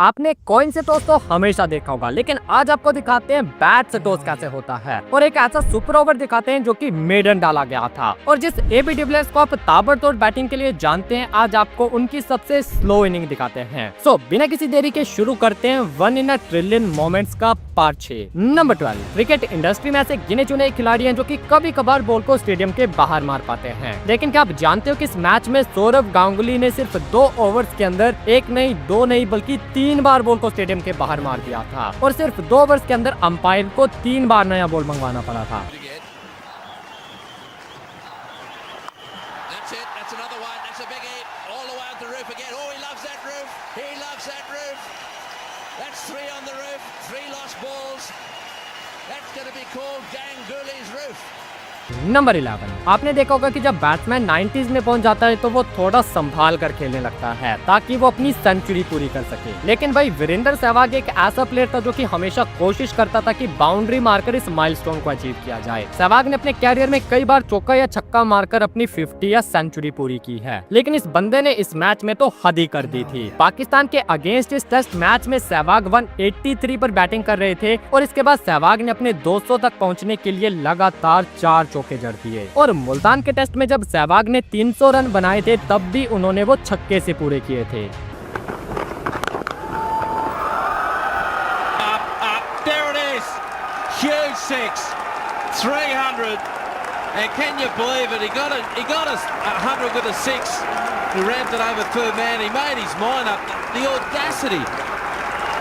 आपने कॉइन से टॉस तो हमेशा देखा होगा, लेकिन आज आपको दिखाते हैं बैट से टॉस कैसे होता है और एक ऐसा सुपर ओवर दिखाते हैं जो कि मेडन डाला गया था। और जिस एबी डिविलियर्स को आप ताबड़तोड़ बैटिंग के लिए जानते हैं, आज आपको उनकी सबसे स्लो इनिंग दिखाते हैं। सो बिना किसी देरी के शुरू करते हैं 1 in a ट्रिलियन मोमेंट्स का पार्ट 6। नंबर 12। क्रिकेट इंडस्ट्री में ऐसे गिने चुने खिलाड़ी हैं जो कि कभी कभार बॉल को स्टेडियम के बाहर मार पाते हैं, लेकिन क्या आप जानते हो कि इस मैच में सौरव गांगुली ने सिर्फ 2 ओवर्स के अंदर 1 नहीं 2 नहीं बल्कि 3 बार बॉल को स्टेडियम के बाहर मार दिया था और सिर्फ 2 ओवर्स के अंदर अंपायर को 3 बार नया बॉल मंगवाना पड़ा था। नंबर 11। आपने देखा होगा कि जब बैट्समैन 90s में पहुंच जाता है तो वो थोड़ा संभाल कर खेलने लगता है ताकि वो अपनी सेंचुरी पूरी कर सके, लेकिन भाई वीरेंद्र सहवाग एक ऐसा प्लेयर था जो कि हमेशा कोशिश करता था कि बाउंड्री मारकर इस माइलस्टोन को अचीव किया जाए। सहवाग ने अपने कैरियर में कई बार चौका या छक्का मारकर अपनी 50 या सेंचुरी पूरी की है, लेकिन इस बंदे ने इस मैच में तो हद ही कर दी थी। पाकिस्तान के अगेंस्ट इस टेस्ट मैच में सहवाग 183 पर बैटिंग कर रहे थे और इसके बाद सहवाग ने अपने 200 तक पहुँचने के लिए लगातार 4 चौके जड़ दिए। और मुल्तान के टेस्ट में जब सहवाग ने 300 रन बनाए थे तब भी उन्होंने वो छक्के से पूरे किए थे। There it is. Huge six. 300. And can you believe it? He got a 100 with a 6. He ramped it over third man. He made his mind up. The audacity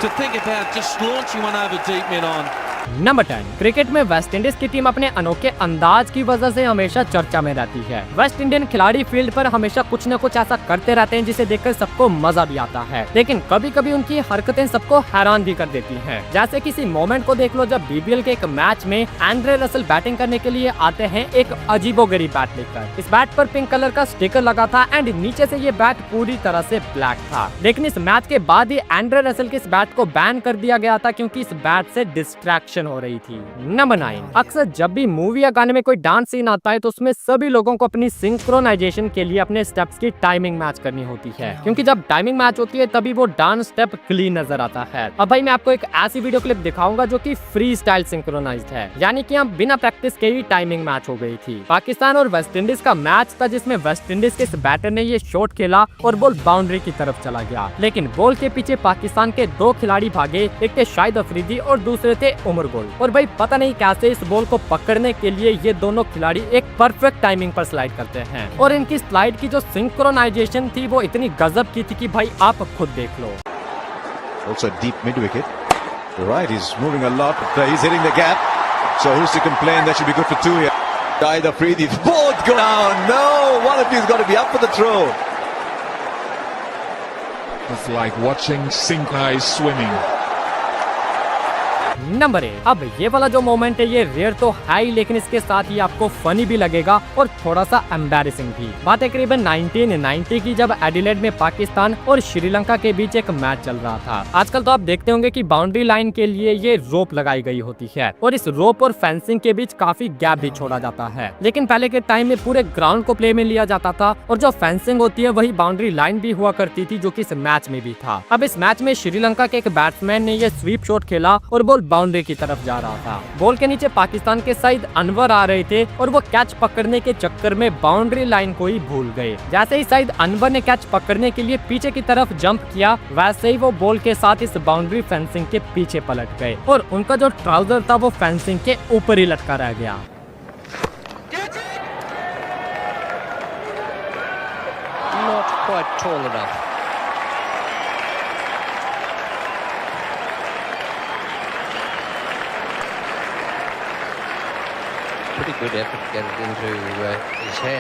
to think about just launching one over deep mid on. Number 10। Cricket में West Indies की team अपने अनोखे अंदाज की वजह से हमेशा चर्चा में रहती है। वेस्ट इंडियन खिलाड़ी फील्ड पर हमेशा कुछ न कुछ ऐसा करते रहते हैं जिसे देखकर सबको मजा भी आता है, लेकिन कभी कभी उनकी हरकतें सबको हैरान भी कर देती हैं। जैसे किसी मोमेंट को देख लो जब बीबीएल के एक मैच में एंड्रे रसल बैटिंग करने के लिए आते हैं एक अजीबोगरीब बैट लेकर। इस बैट पर पिंक कलर का स्टिकर लगा था एंड नीचे से ये बैट पूरी तरह से ब्लैक था, लेकिन इस मैच के बाद ही एंड्रे रसल के इस बैट को बैन कर दिया गया था क्योंकि इस बैट से डिस्ट्रैक्शन हो रही थी। नंबर 9। अक्सर जब भी मूवी या गाने में कोई डांस सीन आता है तो उसमें सभी लोगों को अपनी सिंक्रोनाइजेशन के लिए अपने स्टेप्स की टाइमिंग मैच करनी होती है, क्योंकि जब टाइमिंग मैच होती है तभी वो डांस स्टेप क्लीन नजर आता है। अब भाई मैं आपको एक ऐसी वीडियो क्लिप दिखाऊंगा जो कि फ्री स्टाइल सिंक्रोनाइज्ड है, यानी कि हम बिना प्रैक्टिस के ही टाइमिंग मैच हो गई थी। पाकिस्तान और वेस्ट इंडीज का मैच था जिसमें वेस्ट इंडीज के इस बैटर ने ये शॉट खेला और बॉल बाउंड्री की तरफ चला गया, लेकिन बॉल के पीछे पाकिस्तान के 2 खिलाड़ी भागे, एक थे शाहिद अफरीदी और दूसरे थे उमर गुल। और भाई पता नहीं कैसे इस बॉल को पकड़ने के लिए ये दोनों खिलाड़ी एक परफेक्ट टाइमिंग पर स्लाइड करते हैं और इनकी स्लाइड की जो सिंक्रोनाइजेशन थी वो इतनी गजब की थी कि भाई आप खुद देख लो। Also deep mid wicket. Right, he's moving a lot. He's hitting the gap. So who's to complain? That should be good for 2 here. Either Freedy, both go down. No, one of you's got to be up for the throw. It's like watching synchronized swimming. Number 8। अब ये वाला जो moment है ये rare तो है ही, लेकिन इसके साथ ही आपको फनी भी लगेगा और थोड़ा सा एम्बैरेसिंग भी। बात है करीबन 1990 की, जब एडिलेड में पाकिस्तान और श्रीलंका के बीच एक मैच चल रहा था। आजकल तो आप देखते होंगे कि बाउंड्री लाइन के लिए ये रोप लगाई गई होती है और इस रोप और फेंसिंग के बीच काफी गैप भी छोड़ा जाता है, लेकिन पहले के टाइम में पूरे ग्राउंड को प्ले में लिया जाता था और जो फेंसिंग होती है वही बाउंड्री लाइन भी हुआ करती थी, जो कि इस मैच में भी था। अब इस मैच में श्रीलंका के एक बैट्समैन ने ये स्वीप शॉट खेला और बॉल बाउंड्री की तरफ जा रहा था। बॉल के नीचे पाकिस्तान के सईद अनवर आ रहे थे और वो कैच पकड़ने के चक्कर में बाउंड्री लाइन को ही भूल गए। जैसे ही सईद अनवर ने कैच पकड़ने के लिए पीछे की तरफ जंप किया, वैसे ही वो बॉल के साथ इस बाउंड्री फेंसिंग के पीछे पलट गए और उनका जो ट्राउजर था वो फेंसिंग के ऊपर ही लटका रह गया। Not quite tall enough.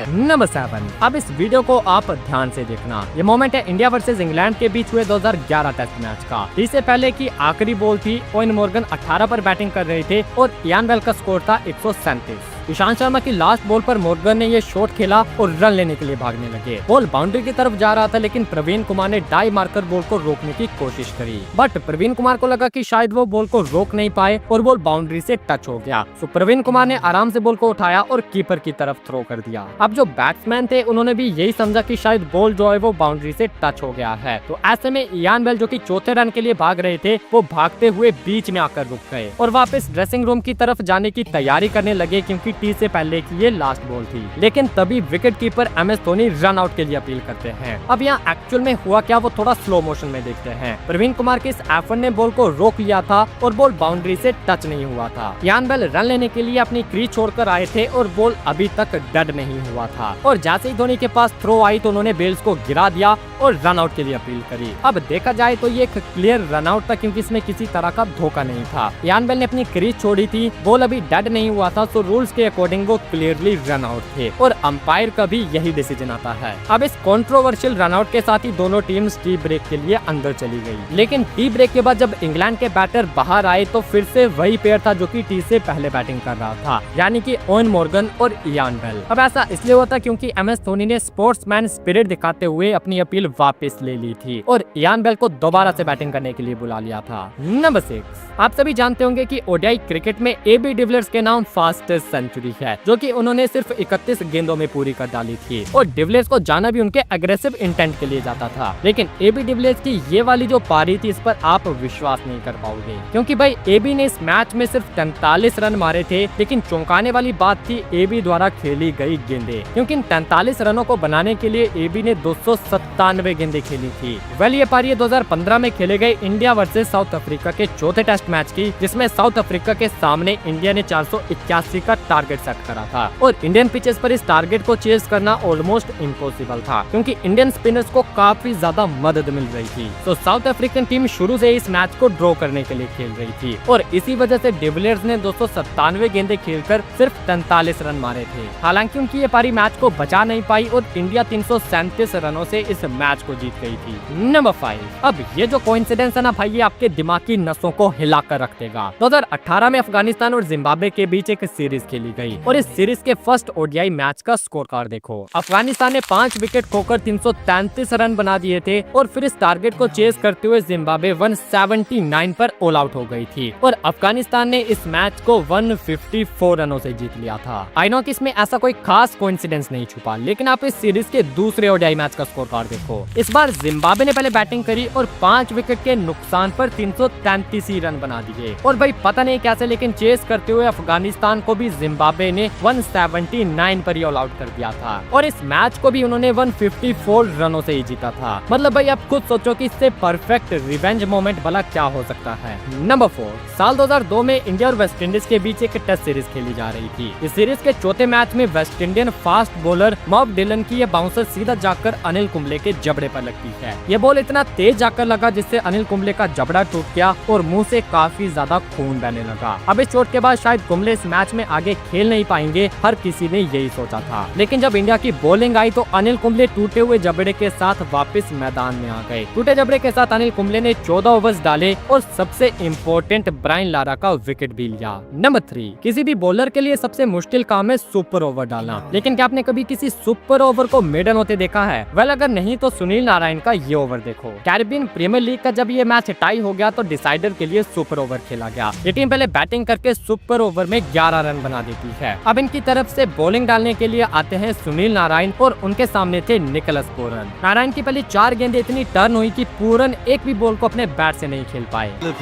Number 7। अब इस वीडियो को आप ध्यान से देखना। ये मोमेंट है इंडिया वर्सेस इंग्लैंड के बीच हुए 2011 टेस्ट मैच का। इससे पहले की आखिरी बॉल थी, ओवेन मॉर्गन 18 पर बैटिंग कर रहे थे और इयान बेल का स्कोर था 137। ईशांत शर्मा की लास्ट बॉल पर मॉर्गन ने ये शॉट खेला और रन लेने के लिए भागने लगे। बॉल बाउंड्री की तरफ जा रहा था, लेकिन प्रवीण कुमार ने डाई मारकर बॉल को रोकने की कोशिश करी, बट प्रवीण कुमार को लगा कि शायद वो बॉल को रोक नहीं पाए और बॉल बाउंड्री से टच हो गया। तो प्रवीण कुमार ने आराम से बॉल को उठाया और कीपर की तरफ थ्रो कर दिया। अब जो बैट्समैन थे उन्होंने भी यही समझा कि शायद बॉल जो है वो बाउंड्री से टच हो गया है। तो ऐसे में इयान बेल जो कि चौथे रन के लिए भाग रहे थे, वो भागते हुए बीच में आकर रुक गए और वापस ड्रेसिंग रूम की तरफ जाने की तैयारी करने लगे, क्योंकि टी से पहले की ये लास्ट बॉल थी। लेकिन तभी wicket keeper MS Dhoni run out के लिए अपील करते हैं। अब यहाँ एक्चुअल में हुआ क्या, वो थोड़ा स्लो मोशन में देखते हैं। प्रवीण कुमार के इस एफर्ट ने बॉल को रोक लिया था और बॉल बाउंड्री से टच नहीं हुआ था। इयान बेल रन लेने के लिए अपनी क्रीज छोड़कर आए थे और बॉल अभी तक डेड नहीं हुआ था, और जैसे ही धोनी के पास थ्रो आई तो उन्होंने बेल्स को गिरा दिया और रन आउट के लिए अपील करी। अब देखा जाए तो ये एक क्लियर रन आउट था, क्योंकि इसमें किसी तरह का धोखा नहीं था। इयान बेल ने अपनी क्रीज छोड़ी थी, बॉल अभी डेड नहीं हुआ था, तो रूल्स के अकॉर्डिंग वो क्लियरली रन आउट थे और अंपायर का भी यही डिसीजन आता है। अब इस कंट्रोवर्शियल रन आउट के साथ ही दोनों टीम्स टी ब्रेक के लिए अंदर चली गई। लेकिन टी ब्रेक के बाद जब इंग्लैंड के बैटर बाहर आए तो फिर से वही पेयर था जो कि टी से पहले बैटिंग कर रहा था, यानी कि ओवन मॉर्गन और इयान बेल। अब ऐसा इसलिए हुआ था क्योंकि MS धोनी ने स्पोर्ट्समैन स्पिरिट दिखाते हुए अपनी अपील वापस ले ली थी और इयान बेल को दोबारा से बैटिंग करने के लिए बुला लिया था। नंबर 6, आप सभी जानते होंगे कि ओडीआई क्रिकेट में AB डिविलियर्स के नाम फास्टेस्ट सेंचुरी है, जो कि उन्होंने सिर्फ 31 गेंदों में पूरी कर डाली थी और डिविलियर्स को जाना भी उनके एग्रेसिव इंटेंट के लिए जाता था। लेकिन AB डिविलियर्स की ये वाली जो पारी थी, इस पर आप विश्वास नहीं कर पाओगे, क्योंकि भाई AB ने इस मैच में सिर्फ 43 रन मारे थे। लेकिन चौंकाने वाली बात थी AB द्वारा खेली गई गेंदें, क्योंकि इन 43 रनों को बनाने के लिए AB ने 297 गेंदें खेली थी। वेल ये पारी 2015 में खेले गए इंडिया वर्सेस साउथ अफ्रीका के चौथे टेस्ट मैच की, जिसमें साउथ अफ्रीका के सामने इंडिया ने 481 का टारगेट सेट करा था और इंडियन पिचेस पर इस टारगेट को चेस करना ऑलमोस्ट इम्पॉसिबल था, क्योंकि इंडियन स्पिनर्स को काफी ज्यादा मदद मिल रही थी। तो साउथ अफ्रीकन टीम शुरू से इस मैच को ड्रॉ करने के लिए खेल रही थी और इसी वजह से डिविलियर्स ने 297 गेंदें खेलकर सिर्फ 43 रन मारे थे। हालांकि उनकी ये पारी मैच को बचा नहीं पाई और इंडिया 337 रनों से इस मैच को जीत गई थी। नंबर 5, अब ये जो कोइंसिडेंस है ना भाई, ये आपके दिमाग की नसों को हिला कर रख देगा। 2018 में अफगानिस्तान और जिम्बाब्वे के बीच एक सीरीज खेली गई और इस सीरीज के फर्स्ट ओडीआई मैच का स्कोर कार्ड देखो। अफगानिस्तान ने 5 विकेट खोकर 333 रन बना दिए थे और फिर इस टारगेट को चेस करते हुए जिम्बाब्वे 179 पर ऑल आउट हो गई थी और अफगानिस्तान ने इस मैच को 154 रनों से जीत लिया था। आई नो कि इसमें ऐसा कोई खास कोइंसिडेंस नहीं छुपा, लेकिन आप इस सीरीज के दूसरे ओडीआई मैच का स्कोर कार्ड देखो। इस बार जिम्बाब्वे ने पहले बैटिंग करी और 5 विकेट के नुकसान पर 333 रन बना दिए और भाई पता नहीं कैसे, लेकिन चेस करते हुए अफगानिस्तान को भी जिम्बाब्वे ने 179 पर ही ऑल आउट कर दिया था और इस मैच को भी उन्होंने 154 रनों से ही जीता था। मतलब भाई आप खुद सोचो कि इससे परफेक्ट रिवेंज मोमेंट भला क्या हो सकता है। नंबर 4, साल 2002 में इंडिया और वेस्ट इंडीज के बीच एक टेस्ट सीरीज खेली जा रही थी। इस सीरीज के चौथे मैच में वेस्ट इंडियन फास्ट बॉलर मॉब डिलन की ये बाउंसर सीधा जाकर अनिल कुंबले के जबड़े पर लगती है। ये बॉल इतना तेज जाकर लगा जिससे अनिल कुंबले का जबड़ा टूट गया और मुंह से काफी ज्यादा खून बहने लगा। अब इस चोट के बाद शायद कुंबले इस मैच में आगे खेल नहीं पाएंगे, हर किसी ने यही सोचा था। लेकिन जब इंडिया की बॉलिंग आई तो अनिल कुंबले टूटे हुए जबड़े के साथ वापस मैदान में आ गए। टूटे जबड़े के साथ अनिल कुंबले ने 14 ओवर्स डाले और सबसे इम्पोर्टेंट ब्रायन लारा का विकेट भी लिया। नंबर 3, किसी भी बॉलर के लिए सबसे मुश्किल काम है सुपर ओवर डालना, लेकिन क्या आपने कभी किसी सुपर ओवर को मेडन होते देखा है? वेल अगर नहीं तो सुनील नारायण का ये ओवर देखो। कैरिबियन प्रीमियर लीग का जब ये मैच टाई हो गया तो डिसाइडर के लिए सुपर ओवर खेला गया। ये टीम पहले बैटिंग करके सुपर ओवर में 11 रन बना देती है। अब इनकी तरफ से बॉलिंग डालने के लिए आते हैं सुनील नारायण और उनके सामने थे निकोलस पूरन। नारायण की पहली 4 गेंदें इतनी टर्न हुई कि पूरन एक भी बॉल को अपने बैट से नहीं खेल पाए।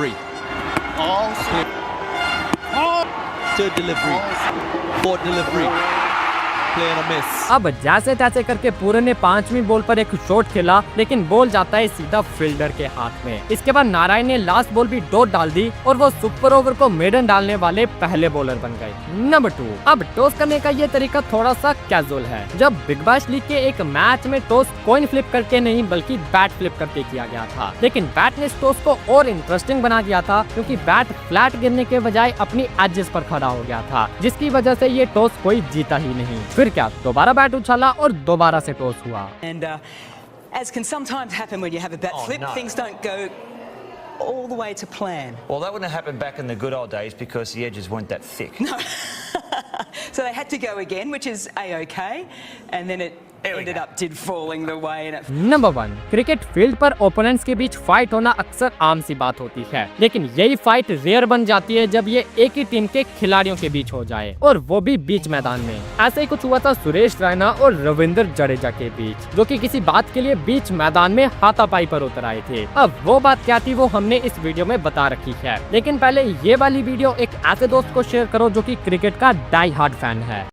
अब जैसे तैसे करके पूरन ने 5वीं बॉल पर एक शॉट खेला, लेकिन बॉल जाता है सीधा फील्डर के हाथ में। इसके बाद नारायण ने लास्ट बॉल भी डॉट डाल दी और वो सुपर ओवर को मेडन डालने वाले पहले बॉलर बन गए। नंबर 2, अब टॉस करने का ये तरीका थोड़ा सा कैजुअल है। जब बिग बैश लीग के एक मैच में टॉस कॉइन फ्लिप करके नहीं बल्कि बैट फ्लिप करके किया गया था, लेकिन बैट ने इस टॉस को और इंटरेस्टिंग बना दिया था क्योंकि बैट फ्लैट गिरने के बजाय अपनी एजेस पर खड़ा हो गया था, जिसकी वजह से ये टॉस कोई जीता ही नहीं। फिर क्या, दोबारा बैट उछाला और दोबारा से टॉस हुआ। And as can sometimes happen when you have a bat flip, things don't go all the way to plan. Well, that wouldn't have happened back in the good old days because the edges weren't that thick. No. So they had to go again, which is A-OK, and then it did falling the way. And number 1, cricket field पर opponents के बीच fight होना अक्सर आम सी बात होती है, लेकिन यही फाइट रेयर बन जाती है जब ये एक ही टीम के खिलाड़ियों के बीच हो जाए, और वो भी बीच मैदान में। ऐसे ही कुछ हुआ था सुरेश रैना और रविंद्र जडेजा के बीच, जो कि किसी बात के लिए बीच मैदान में हाथापाई पर उतर आए थे। अब वो बात क्या थी वो हमने इस वीडियो में बता रखी है, लेकिन पहले ये वाली वीडियो एक ऐसे दोस्त को शेयर करो जो कि क्रिकेट का डाई हार्ड फैन है।